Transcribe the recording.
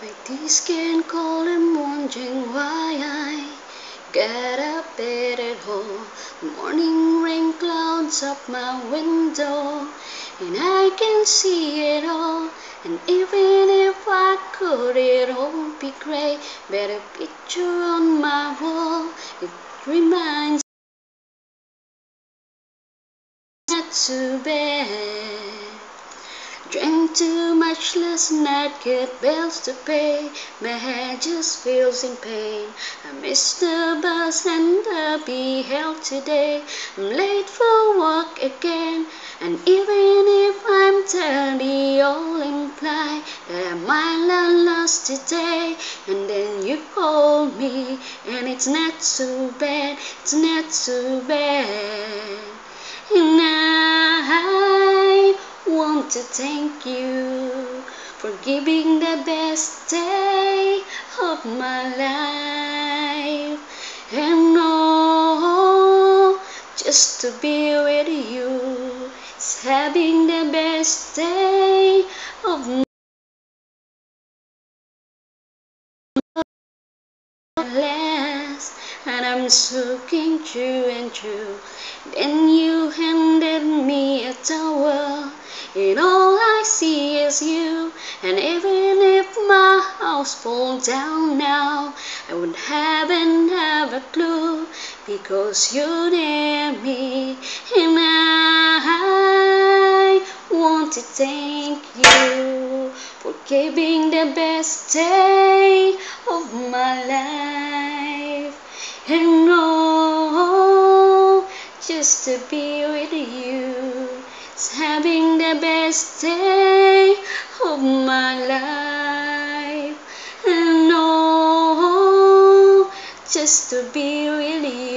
My teeth can call and wondering why I get up at all. Morning rain clouds up my window, and I can see it all. And even if I could, it all be great. Better picture on my wall. It reminds me not too bad. Drank too much last night, get bills to pay. My head just feels in pain. I missed the bus and I'll be held today. I'm late for work again. And even if I'm 30, all imply that I might learn lost today. And then you call me, and it's not too bad, it's not too bad. And I want to thank you for giving the best day of my life. And oh, just to be with you is having the best day of my last. And I'm soaking true and true. Then you handed me a towel, and all I see is you. And even if my house falls down now, I wouldn't have a clue, because you're near me. And I want to thank you for giving the best day of my life. And oh, just to be with you is having the best day of my life. And oh, just to be with you